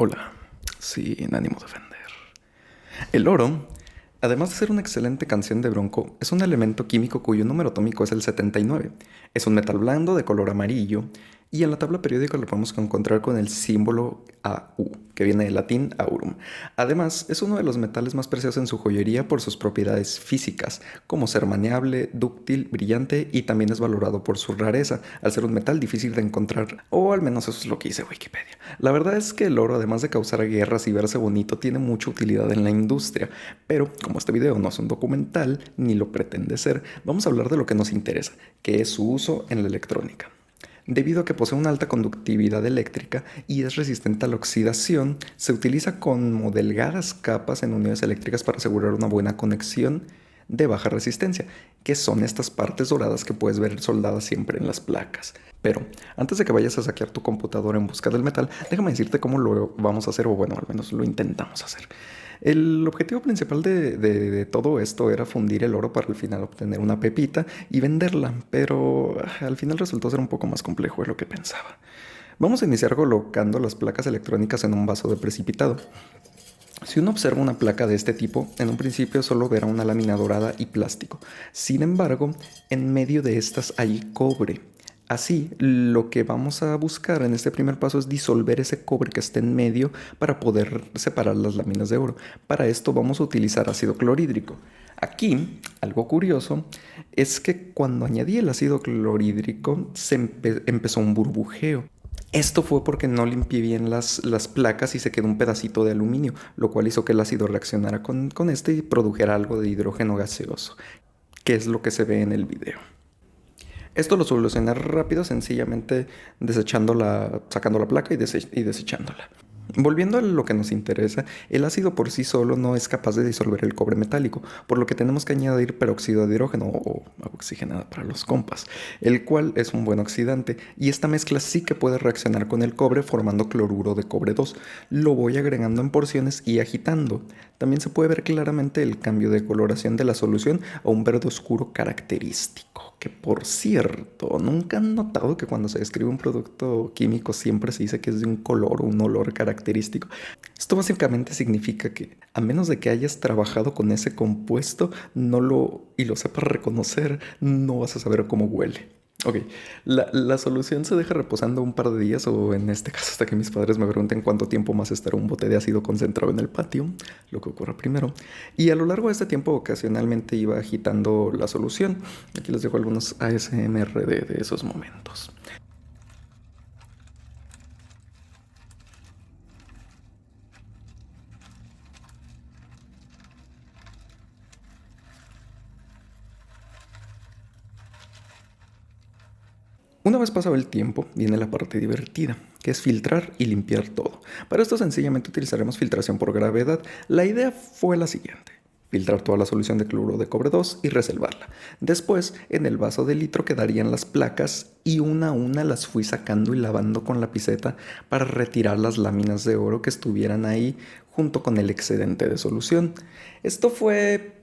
Hola, sin ánimo de ofender. El oro, además de ser una excelente canción de Bronco, es un elemento químico cuyo número atómico es el 79. Es un metal blando de color amarillo y en la tabla periódica lo podemos encontrar con el símbolo Au, que viene del latín aurum. Además, es uno de los metales más preciados en su joyería por sus propiedades físicas, como ser maleable, dúctil, brillante y también es valorado por su rareza, al ser un metal difícil de encontrar, o al menos eso es lo que dice Wikipedia. La verdad es que el oro, además de causar guerras y verse bonito, tiene mucha utilidad en la industria, pero como este video no es un documental, ni lo pretende ser, vamos a hablar de lo que nos interesa, que es su uso en la electrónica. Debido a que posee una alta conductividad eléctrica y es resistente a la oxidación, se utiliza como delgadas capas en uniones eléctricas para asegurar una buena conexión de baja resistencia, que son estas partes doradas que puedes ver soldadas siempre en las placas. Pero antes de que vayas a saquear tu computadora en busca del metal, déjame decirte cómo lo vamos a hacer, o bueno, al menos lo intentamos hacer. El objetivo principal de todo esto era fundir el oro para al final obtener una pepita y venderla, pero al final resultó ser un poco más complejo de lo que pensaba. Vamos a iniciar colocando las placas electrónicas en un vaso de precipitado. Si uno observa una placa de este tipo, en un principio solo verá una lámina dorada y plástico. Sin embargo, en medio de estas hay cobre. Así, lo que vamos a buscar en este primer paso es disolver ese cobre que está en medio para poder separar las láminas de oro. Para esto vamos a utilizar ácido clorhídrico. Aquí, algo curioso, es que cuando añadí el ácido clorhídrico empezó un burbujeo. Esto fue porque no limpié bien las placas y se quedó un pedacito de aluminio, lo cual hizo que el ácido reaccionara con este y produjera algo de hidrógeno gaseoso, que es lo que se ve en el video. Esto lo solucioné rápido, sencillamente sacando la placa y desechándola. Volviendo a lo que nos interesa, el ácido por sí solo no es capaz de disolver el cobre metálico, por lo que tenemos que añadir peróxido de hidrógeno o agua oxigenada para los compas, el cual es un buen oxidante, y esta mezcla sí que puede reaccionar con el cobre formando cloruro de cobre 2. Lo voy agregando en porciones y agitando. También se puede ver claramente el cambio de coloración de la solución a un verde oscuro característico, que por cierto, ¿nunca han notado que cuando se describe un producto químico siempre se dice que es de un color o un olor característico? Esto básicamente significa que, a menos de que hayas trabajado con ese compuesto y lo sepas reconocer, no vas a saber cómo huele. Ok, la solución se deja reposando un par de días o en este caso hasta que mis padres me pregunten cuánto tiempo más estará un bote de ácido concentrado en el patio, lo que ocurra primero. Y a lo largo de este tiempo ocasionalmente iba agitando la solución. Aquí les dejo algunos ASMR de esos momentos. Una vez pasado el tiempo, viene la parte divertida, que es filtrar y limpiar todo. Para esto sencillamente utilizaremos filtración por gravedad. La idea fue la siguiente: filtrar toda la solución de cloruro de cobre 2 y reservarla. Después, en el vaso de litro quedarían las placas y una a una las fui sacando y lavando con la piseta para retirar las láminas de oro que estuvieran ahí junto con el excedente de solución. Esto fue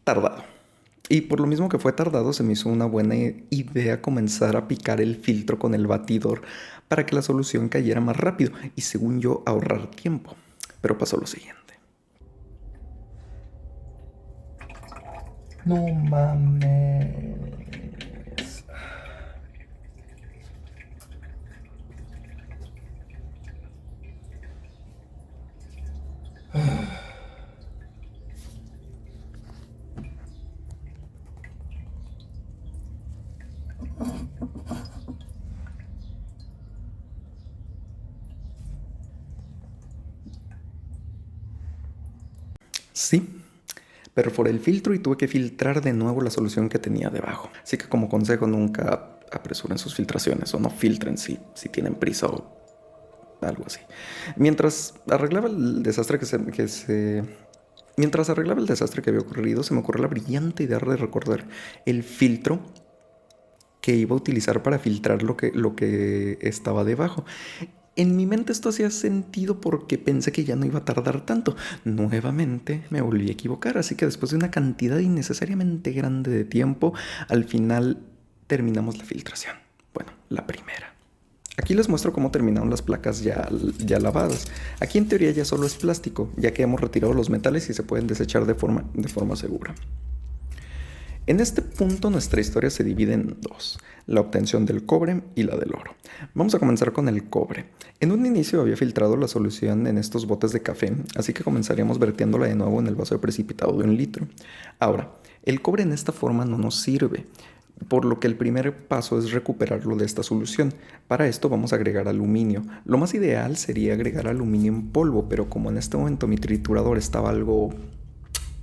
tardado. Y por lo mismo que fue tardado, se me hizo una buena idea comenzar a picar el filtro con el batidor para que la solución cayera más rápido y, según yo, ahorrar tiempo. Pero pasó lo siguiente. No mames. Sí, perforé el filtro y tuve que filtrar de nuevo la solución que tenía debajo. Así que como consejo, nunca apresuren sus filtraciones o no filtren si tienen prisa o algo así. Mientras arreglaba el desastre Mientras arreglaba el desastre que había ocurrido, se me ocurrió la brillante idea de recordar el filtro que iba a utilizar para filtrar lo que estaba debajo. En mi mente esto hacía sentido porque pensé que ya no iba a tardar tanto. Nuevamente me volví a equivocar, así que después de una cantidad innecesariamente grande de tiempo, al final terminamos la filtración. Bueno, la primera. Aquí les muestro cómo terminaron las placas ya lavadas. Aquí en teoría ya solo es plástico, ya que hemos retirado los metales y se pueden desechar de forma segura. En este punto nuestra historia se divide en dos, la obtención del cobre y la del oro. Vamos a comenzar con el cobre. En un inicio había filtrado la solución en estos botes de café, así que comenzaríamos vertiéndola de nuevo en el vaso de precipitado de 1 litro. Ahora, el cobre en esta forma no nos sirve, por lo que el primer paso es recuperarlo de esta solución. Para esto vamos a agregar aluminio. Lo más ideal sería agregar aluminio en polvo, pero como en este momento mi triturador estaba algo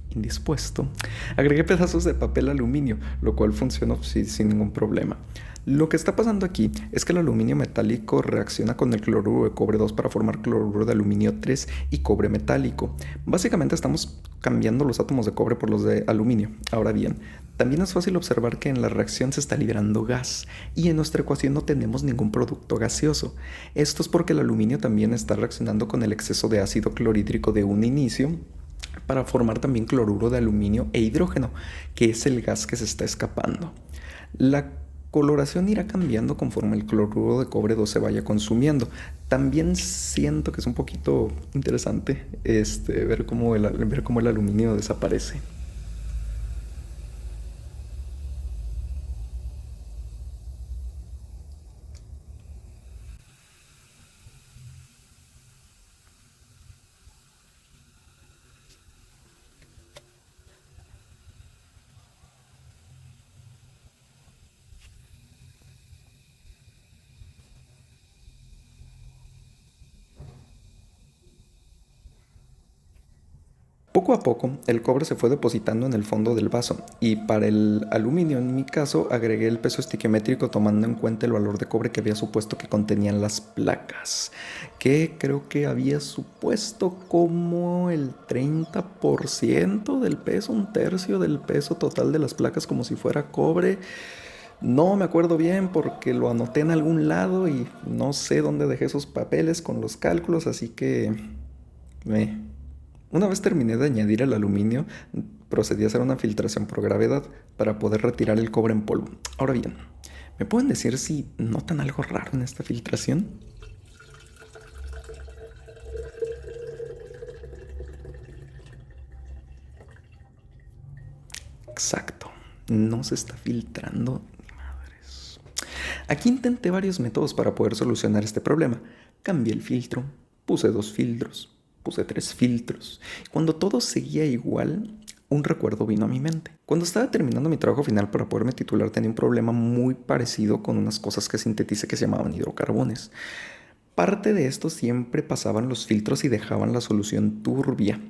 indispuesto, agregué pedazos de papel aluminio, lo cual funcionó sin ningún problema. Lo que está pasando aquí es que el aluminio metálico reacciona con el cloruro de cobre 2 para formar cloruro de aluminio 3 y cobre metálico. Básicamente estamos cambiando los átomos de cobre por los de aluminio. Ahora bien, también es fácil observar que en la reacción se está liberando gas y en nuestra ecuación no tenemos ningún producto gaseoso. Esto es porque el aluminio también está reaccionando con el exceso de ácido clorhídrico de un inicio para formar también cloruro de aluminio e hidrógeno, que es el gas que se está escapando. La coloración irá cambiando conforme el cloruro de cobre 2 se vaya consumiendo. También siento que es un poquito interesante ver cómo el aluminio desaparece. Poco a poco, el cobre se fue depositando en el fondo del vaso y para el aluminio, en mi caso, agregué el peso estiquiométrico tomando en cuenta el valor de cobre que había supuesto que contenían las placas, que creo que había supuesto como el 30% del peso, un tercio del peso total de las placas como si fuera cobre. No me acuerdo bien porque lo anoté en algún lado y no sé dónde dejé esos papeles con los cálculos, así que me... Una vez terminé de añadir el aluminio, procedí a hacer una filtración por gravedad para poder retirar el cobre en polvo. Ahora bien, ¿me pueden decir si notan algo raro en esta filtración? Exacto, no se está filtrando ni madres. Aquí intenté varios métodos para poder solucionar este problema. Cambié el filtro, puse 2 filtros, puse 3 filtros. Cuando todo seguía igual, un recuerdo vino a mi mente. Cuando estaba terminando mi trabajo final para poderme titular, tenía un problema muy parecido con unas cosas que sinteticé que se llamaban hidrocarbones. Parte de esto siempre pasaban los filtros y dejaban la solución turbia.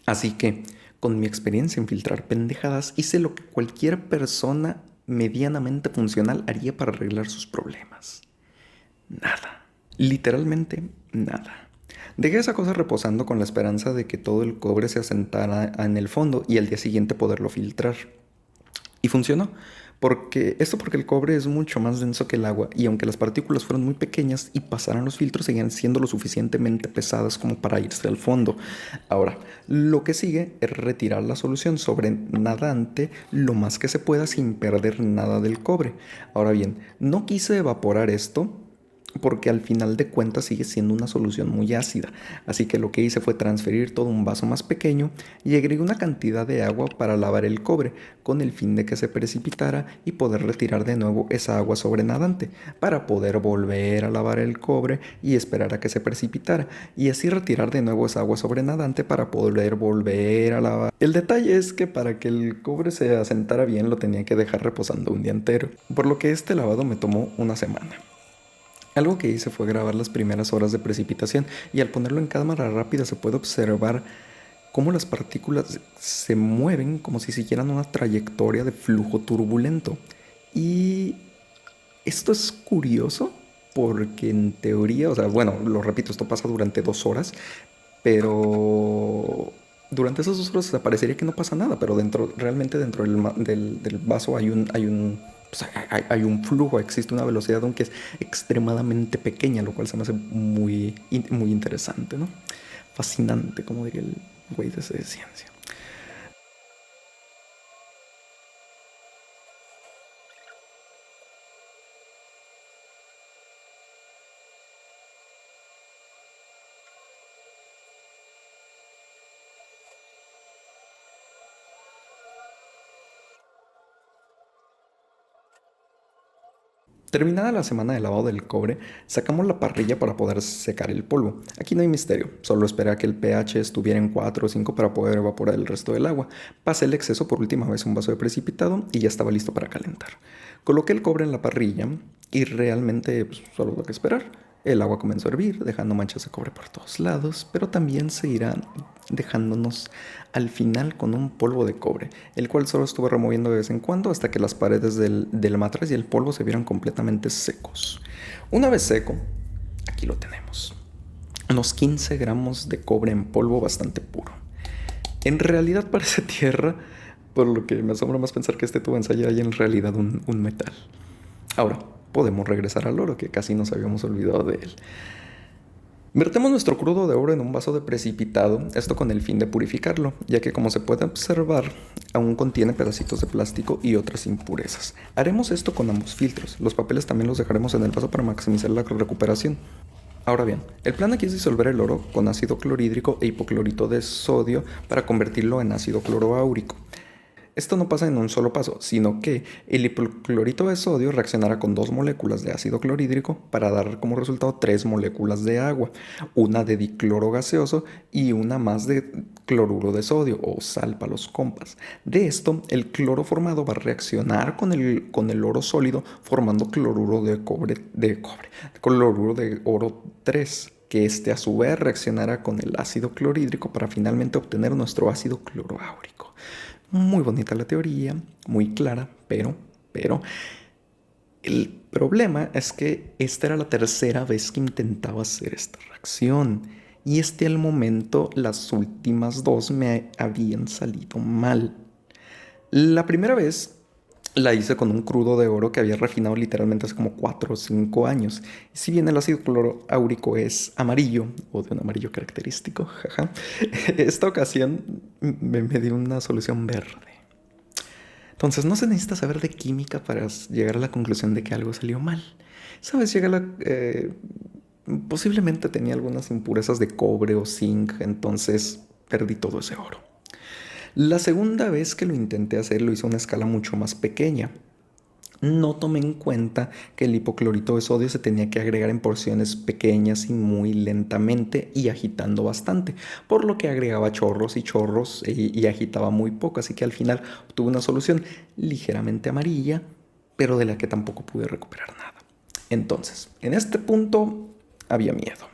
Así que, con mi experiencia en filtrar pendejadas, hice lo que cualquier persona medianamente funcional haría para arreglar sus problemas. Nada. Literalmente nada. Dejé esa cosa reposando con la esperanza de que todo el cobre se asentara en el fondo y al día siguiente poderlo filtrar. Y funcionó, porque el cobre es mucho más denso que el agua y aunque las partículas fueron muy pequeñas y pasaran los filtros, seguían siendo lo suficientemente pesadas como para irse al fondo. Ahora, lo que sigue es retirar la solución sobrenadante lo más que se pueda sin perder nada del cobre. Ahora bien, no quise evaporar esto porque al final de cuentas sigue siendo una solución muy ácida. Así que lo que hice fue transferir todo un vaso más pequeño y agregué una cantidad de agua para lavar el cobre, con el fin de que se precipitara y poder retirar de nuevo esa agua sobrenadante, para poder volver a lavar el cobre y esperar a que se precipitara, y así retirar de nuevo esa agua sobrenadante para poder volver a lavar. El detalle es que para que el cobre se asentara bien lo tenía que dejar reposando un día entero, por lo que este lavado me tomó una semana. Algo que hice fue grabar las primeras horas de precipitación y al ponerlo en cámara rápida se puede observar cómo las partículas se mueven como si siguieran una trayectoria de flujo turbulento. Y esto es curioso porque en teoría, o sea, bueno, lo repito, esto pasa durante 2 horas, pero durante esas 2 horas parecería que no pasa nada, pero realmente dentro del vaso pues hay un flujo, existe una velocidad aunque es extremadamente pequeña, lo cual se me hace muy interesante, ¿no? Fascinante, como diría el güey de ciencia. Terminada la semana de lavado del cobre, sacamos la parrilla para poder secar el polvo. Aquí no hay misterio, solo esperé a que el pH estuviera en 4 o 5 para poder evaporar el resto del agua. Pasé el exceso por última vez a un vaso de precipitado y ya estaba listo para calentar. Coloqué el cobre en la parrilla y realmente solo lo que esperar. El agua comenzó a hervir, dejando manchas de cobre por todos lados, pero también se irán dejándonos al final con un polvo de cobre, el cual solo estuve removiendo de vez en cuando hasta que las paredes del matraz y el polvo se vieron completamente secos. Una vez seco, aquí lo tenemos. Unos 15 gramos de cobre en polvo bastante puro. En realidad parece tierra, por lo que me asombra más pensar que este tubo ensaya hay en realidad un metal. Ahora, podemos regresar al oro, que casi nos habíamos olvidado de él. Vertemos nuestro crudo de oro en un vaso de precipitado, esto con el fin de purificarlo, ya que como se puede observar, aún contiene pedacitos de plástico y otras impurezas. Haremos esto con ambos filtros, los papeles también los dejaremos en el vaso para maximizar la recuperación. Ahora bien, el plan aquí es disolver el oro con ácido clorhídrico e hipoclorito de sodio para convertirlo en ácido cloroáurico. Esto no pasa en un solo paso, sino que el hipoclorito de sodio reaccionará con 2 moléculas de ácido clorhídrico para dar como resultado 3 moléculas de agua, una de dicloro gaseoso y una más de cloruro de sodio o sal para los compas. De esto, el cloro formado va a reaccionar con el oro sólido formando cloruro de cloruro de oro 3, que este a su vez reaccionará con el ácido clorhídrico para finalmente obtener nuestro ácido cloroáurico. Muy bonita la teoría, muy clara, pero el problema es que esta era la tercera vez que intentaba hacer esta reacción. Y al momento las últimas dos me habían salido mal. La primera vez la hice con un crudo de oro que había refinado literalmente hace como 4 o 5 años. Si bien el ácido cloroáurico es amarillo, o de un amarillo característico, jaja, esta ocasión me dio una solución verde. Entonces no se necesita saber de química para llegar a la conclusión de que algo salió mal. ¿Sabes? Posiblemente tenía algunas impurezas de cobre o zinc, entonces perdí todo ese oro. La segunda vez que lo intenté hacer lo hice a una escala mucho más pequeña. No tomé en cuenta que el hipoclorito de sodio se tenía que agregar en porciones pequeñas y muy lentamente y agitando bastante, por lo que agregaba chorros y chorros y agitaba muy poco, así que al final obtuve una solución ligeramente amarilla, pero de la que tampoco pude recuperar nada. Entonces, en este punto había miedo.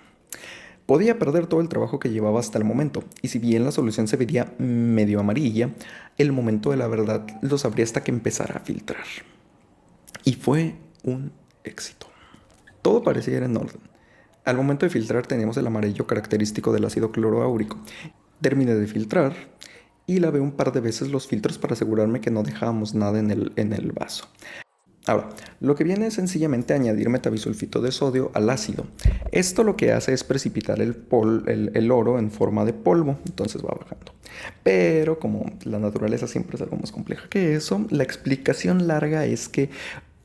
Podía perder todo el trabajo que llevaba hasta el momento, y si bien la solución se veía medio amarilla, el momento de la verdad lo sabría hasta que empezara a filtrar. Y fue un éxito. Todo parecía ir en orden. Al momento de filtrar teníamos el amarillo característico del ácido cloroáurico. Terminé de filtrar y lavé un par de veces los filtros para asegurarme que no dejábamos nada en el vaso. Ahora, lo que viene es sencillamente añadir metabisulfito de sodio al ácido. Esto lo que hace es precipitar el oro en forma de polvo, entonces va bajando. Pero como la naturaleza siempre es algo más compleja que eso, la explicación larga es que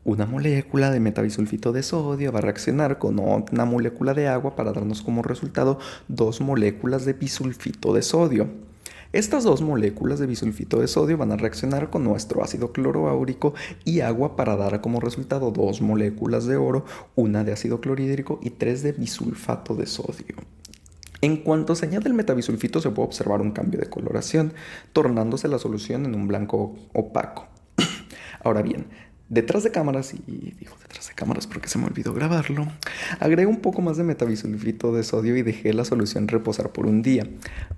una molécula de metabisulfito de sodio va a reaccionar con una molécula de agua para darnos como resultado 2 moléculas de bisulfito de sodio. Estas 2 moléculas de bisulfito de sodio van a reaccionar con nuestro ácido cloroáurico y agua para dar como resultado 2 moléculas de oro, una de ácido clorhídrico y 3 de bisulfato de sodio. En cuanto se añade el metabisulfito se puede observar un cambio de coloración, tornándose la solución en un blanco opaco. Ahora bien, detrás de cámaras, y digo detrás de cámaras porque se me olvidó grabarlo, agregué un poco más de metabisulfito de sodio y dejé la solución reposar por un día.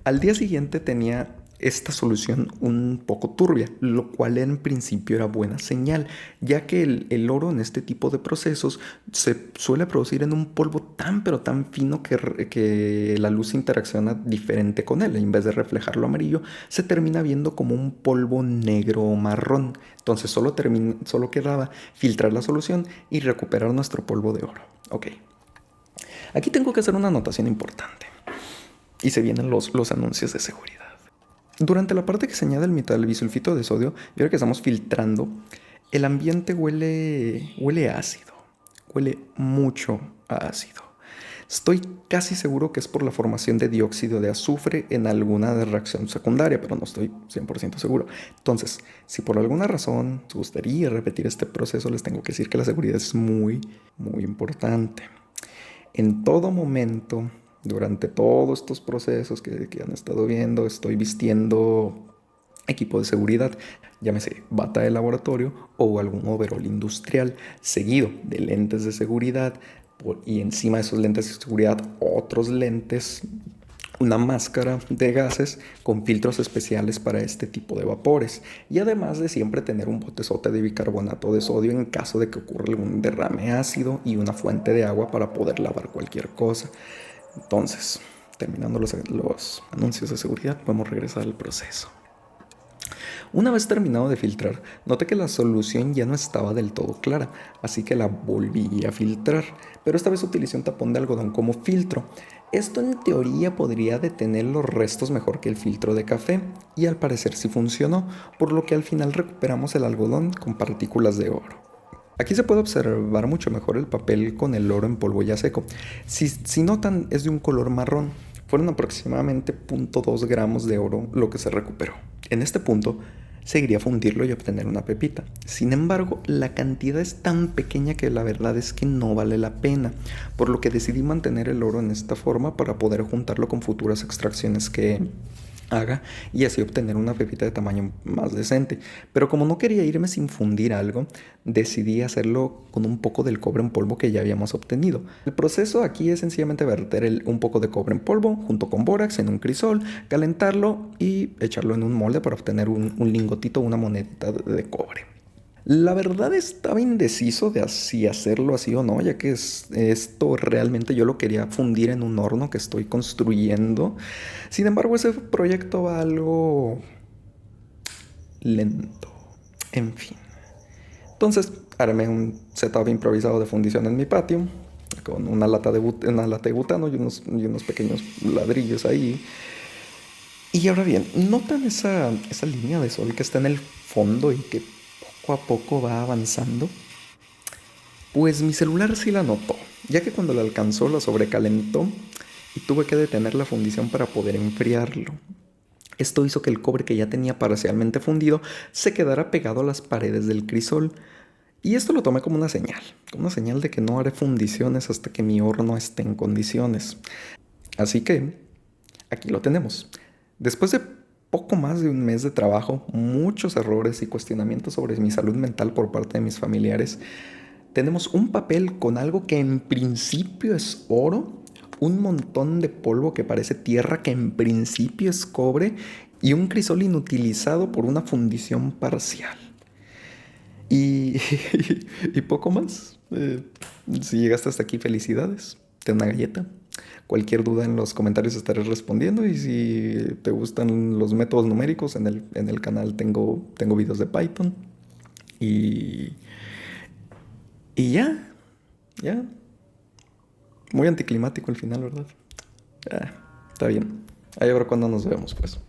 Al día siguiente tenía esta solución un poco turbia, lo cual en principio era buena señal, ya que el oro en este tipo de procesos se suele producir en un polvo tan pero tan fino que la luz interacciona diferente con él. En vez de reflejarlo amarillo, se termina viendo como un polvo negro o marrón. Entonces solo quedaba filtrar la solución y recuperar nuestro polvo de oro. Ok. Aquí tengo que hacer una anotación importante. Y se vienen los anuncios de seguridad. Durante la parte que se añade el metabisulfito de sodio, y ahora que estamos filtrando, el ambiente huele ácido. Huele mucho a ácido. Estoy casi seguro que es por la formación de dióxido de azufre en alguna de reacción secundaria, pero no estoy 100% seguro. Entonces, si por alguna razón os gustaría repetir este proceso, les tengo que decir que la seguridad es muy, muy importante. En todo momento, durante todos estos procesos que han estado viendo, estoy vistiendo equipo de seguridad, llámese bata de laboratorio o algún overol industrial, seguido de lentes de seguridad y encima de esos lentes de seguridad otros lentes, una máscara de gases con filtros especiales para este tipo de vapores y además de siempre tener un botezote de bicarbonato de sodio en caso de que ocurra algún derrame ácido y una fuente de agua para poder lavar cualquier cosa. Entonces, terminando los anuncios de seguridad, podemos regresar al proceso. Una vez terminado de filtrar, noté que la solución ya no estaba del todo clara, así que la volví a filtrar, pero esta vez utilicé un tapón de algodón como filtro. Esto en teoría podría detener los restos mejor que el filtro de café, y al parecer sí funcionó, por lo que al final recuperamos el algodón con partículas de oro. Aquí se puede observar mucho mejor el papel con el oro en polvo ya seco. Si notan, es de un color marrón. Fueron aproximadamente 0.2 gramos de oro lo que se recuperó. En este punto, seguiría fundirlo y obtener una pepita. Sin embargo, la cantidad es tan pequeña que la verdad es que no vale la pena, por lo que decidí mantener el oro en esta forma para poder juntarlo con futuras extracciones que haga y así obtener una pepita de tamaño más decente. Pero como no quería irme sin fundir algo, decidí hacerlo con un poco del cobre en polvo que ya habíamos obtenido. El proceso aquí es sencillamente verter un poco de cobre en polvo junto con bórax en un crisol, calentarlo y echarlo en un molde para obtener un lingotito o una monedita de cobre. La verdad estaba indeciso de si hacerlo así o no, ya que esto realmente yo lo quería fundir en un horno que estoy construyendo. Sin embargo, ese proyecto va algo lento. En fin. Entonces, armé un setup improvisado de fundición en mi patio, con una lata de butano y unos pequeños ladrillos ahí. Y ahora bien, ¿notan esa línea de sol que está en el fondo y que poco a poco va avanzando? Pues mi celular sí la notó, ya que cuando la alcanzó la sobrecalentó y tuve que detener la fundición para poder enfriarlo. Esto hizo que el cobre que ya tenía parcialmente fundido se quedara pegado a las paredes del crisol. Y esto lo tomé como una señal de que no haré fundiciones hasta que mi horno esté en condiciones. Así que, aquí lo tenemos. Después de poco más de un mes de trabajo, muchos errores y cuestionamientos sobre mi salud mental por parte de mis familiares, tenemos un papel con algo que en principio es oro, un montón de polvo que parece tierra que en principio es cobre y un crisol inutilizado por una fundición parcial. Y, y poco más. Si llegaste hasta aquí, felicidades. Ten una galleta. Cualquier duda en los comentarios estaré respondiendo. Y si te gustan los métodos numéricos, en el canal tengo videos de Python. Y, y ya. Muy anticlimático el final, ¿verdad? Está bien. Ahí ahora cuando nos vemos, pues.